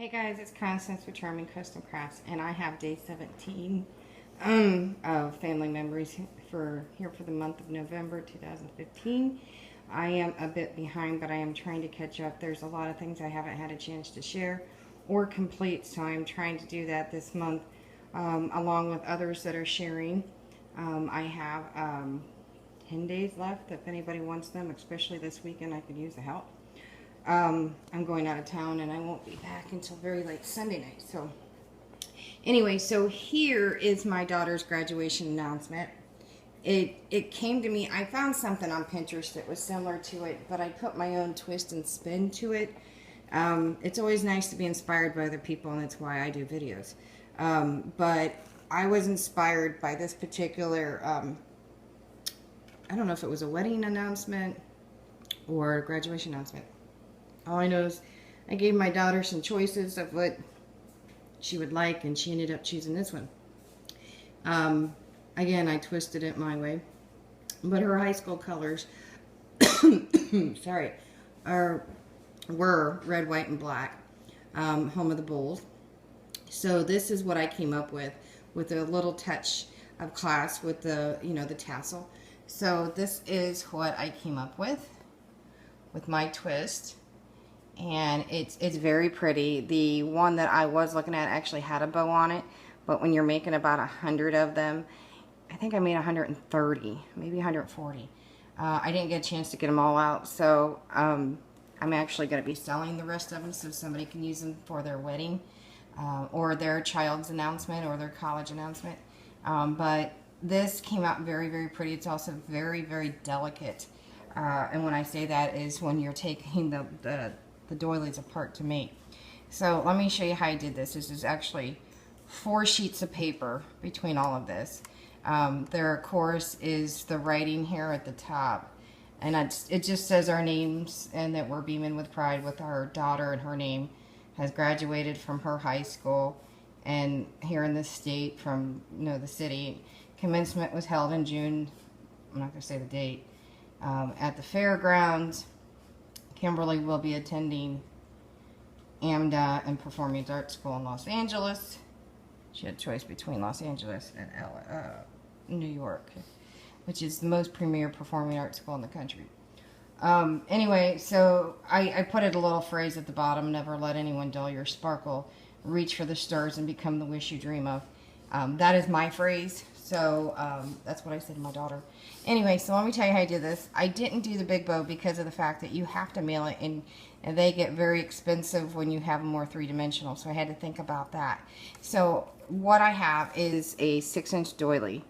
Hey guys, it's Constance with Charming Custom Crafts, and I have day 17 of family memories for the month of November 2015. I am a bit behind, but I am trying to catch up. There's a lot of things I haven't had a chance to share or complete, so I'm trying to do that this month along with others that are sharing. I have 10 days left if anybody wants them, especially this weekend. I could use the help. I'm going out of town and I won't be back until very late Sunday night. So anyway, so here is my daughter's graduation announcement. It came to me, I found something on Pinterest that was similar to it, but I put my own twist and spin to it. It's always nice to be inspired by other people, and that's why I do videos. But I was inspired by this particular, I don't know if it was a wedding announcement or a graduation announcement. All I know is I gave my daughter some choices of what she would like, and she ended up choosing this one. Again, I twisted it my way. But her high school colors, sorry, were red, white, and black, home of the Bulls. So this is what I came up with a little touch of class with the, the tassel. So this is what I came up with my twist. And it's very pretty. The one that I was looking at actually had a bow on it, but when you're making about 100 of them, I think I made 130, maybe 140. I didn't get a chance to get them all out, so I'm actually going to be selling the rest of them so somebody can use them for their wedding or their child's announcement or their college announcement. But this came out very, very pretty. It's also very, very delicate. And when I say that is when you're taking the doilies apart to make. So let me show you how I did this. This is actually 4 sheets of paper between all of this. There, of course, is the writing here at the top. And it just says our names and that we're beaming with pride with our daughter, and her name has graduated from her high school and here in the state from the city. Commencement was held in June. I'm not going to say the date. At the fairgrounds. Kimberly will be attending AMDA and Performing Arts School in Los Angeles. She had a choice between Los Angeles and New York, which is the most premier performing arts school in the country. Anyway, so I put it a little phrase at the bottom: never let anyone dull your sparkle. Reach for the stars and become the wish you dream of. That is my phrase. So that's what I said to my daughter. Anyway, so let me tell you how I did this. I didn't do the big bow because of the fact that you have to mail it, and they get very expensive when you have them more three-dimensional. So I had to think about that. So what I have is a 6-inch doily,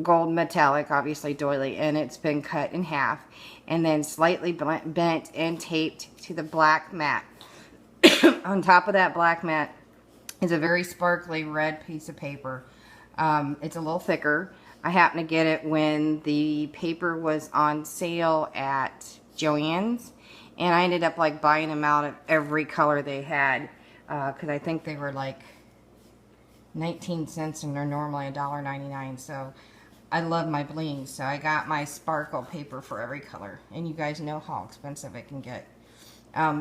gold metallic, obviously doily, and it's been cut in half and then slightly bent and taped to the black mat. On top of that black mat is a very sparkly red piece of paper. It's a little thicker. I happened to get it when the paper was on sale at Joann's, and I ended up like buying them out of every color they had because I think they were like 19 cents and they're normally $1.99. So I love my bling, so I got my sparkle paper for every color, and you guys know how expensive it can get.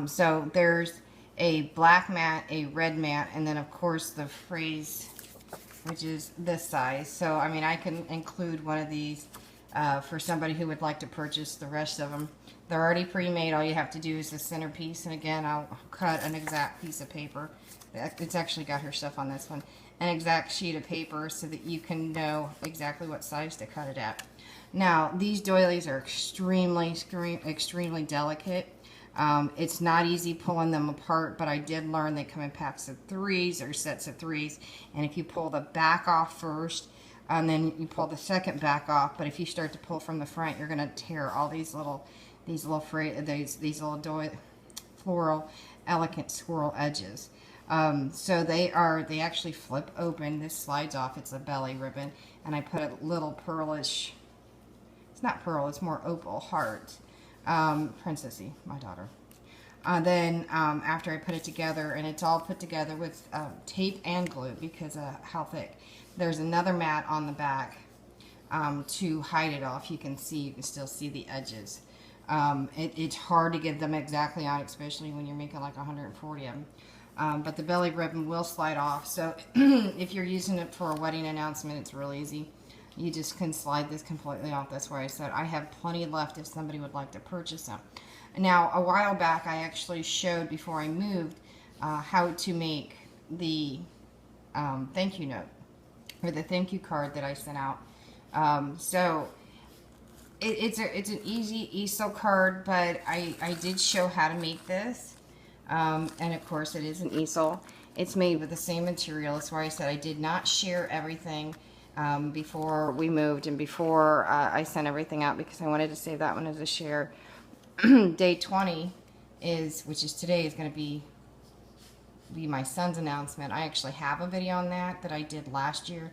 So there's a black mat, a red mat, and then of course the phrase, which is this size. So I mean, I can include one of these for somebody who would like to purchase the rest of them. They're already pre-made. All you have to do is the centerpiece, and again, I'll cut an exact piece of paper. It's actually got her stuff on this one. An exact sheet of paper so that you can know exactly what size to cut it at. Now, these doilies are extremely delicate. It's not easy pulling them apart, but I did learn they come in packs of 3s or sets of 3s, and if you pull the back off first and then you pull the second back off, but if you start to pull from the front, you're going to tear all these little floral elegant swirl edges. So they actually flip open. This slides off. It's a belly ribbon, and I put a little pearlish, it's not pearl, it's more opal heart. Princessy, my daughter. Then after I put it together, and it's all put together with tape and glue because of how thick, there's another mat on the back to hide it off. You can still see the edges. It's hard to get them exactly on, especially when you're making like 140 of them. but the belly ribbon will slide off. So if you're using it for a wedding announcement, it's real easy. You just can slide this completely off. That's why I said I have plenty left if somebody would like to purchase them. Now, a while back, I actually showed, before I moved, how to make the thank you note, or the thank you card that I sent out. So it's an easy easel card, but I did show how to make this. And of course, it is an easel. It's made with the same material. That's why I said I did not share everything before we moved and before I sent everything out, because I wanted to save that one as a share. Day 20 which is today, is going to be my son's announcement. I actually have a video on that I did last year,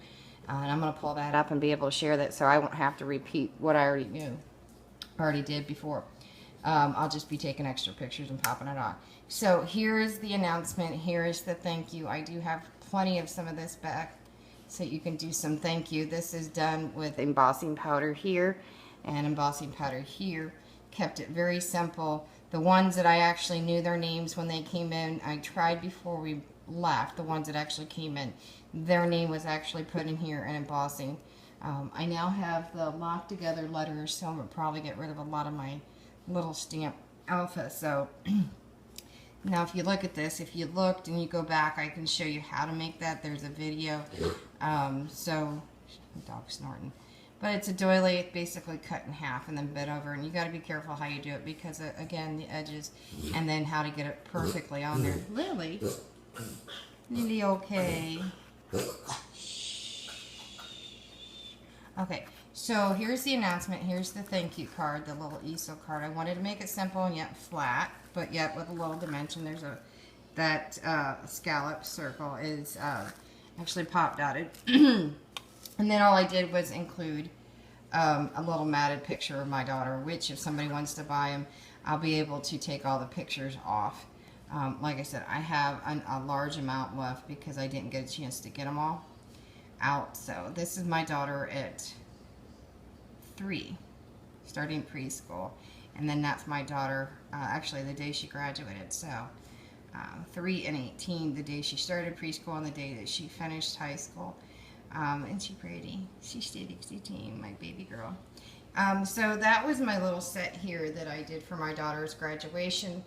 and I'm going to pull that up and be able to share that, so I won't have to repeat what I already did before. I'll just be taking extra pictures and popping it on. So here is the announcement. Here is the thank you. I do have plenty of some of this back, so you can do some thank you. This is done with embossing powder here and embossing powder here. Kept it very simple. The ones that I actually knew their names when they came in, I tried before we left. The ones that actually came in, their name was actually put in here and embossing. I now have the locked together letters, so I'm going to probably get rid of a lot of my little stamp alpha. So now if you look at this, if you looked and you go back, I can show you how to make that. There's a video. So dog snorting. But it's a doily, basically cut in half and then bent over, and you got to be careful how you do it, because again, the edges, and then how to get it perfectly on there. Lily, okay. Okay, so here's the announcement. Here's the thank you card, the little easel card. I wanted to make it simple and yet flat, but yet with a little dimension. There's that scallop circle is actually pop dotted. And then all I did was include a little matted picture of my daughter, which if somebody wants to buy them, I'll be able to take all the pictures off. Like I said, I have a large amount left because I didn't get a chance to get them all out. So this is my daughter at 3, starting preschool. And then that's my daughter, actually the day she graduated. So 3 and 18, the day she started preschool and the day that she finished high school. And she's pretty. She's still 16, my baby girl. So that was my little set here that I did for my daughter's graduation.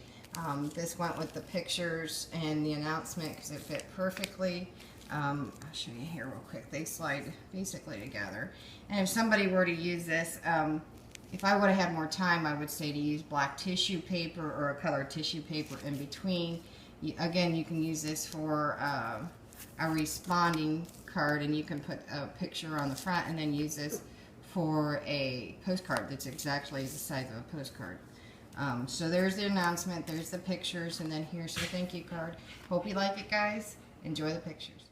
This went with the pictures and the announcement because it fit perfectly. I'll show you here real quick. They slide basically together. And if somebody were to use this, if I would have had more time, I would say to use black tissue paper or a colored tissue paper in between. Again, you can use this for a responding card, and you can put a picture on the front and then use this for a postcard that's exactly the size of a postcard. So there's the announcement, there's the pictures, and then here's the thank you card. Hope you like it, guys. Enjoy the pictures.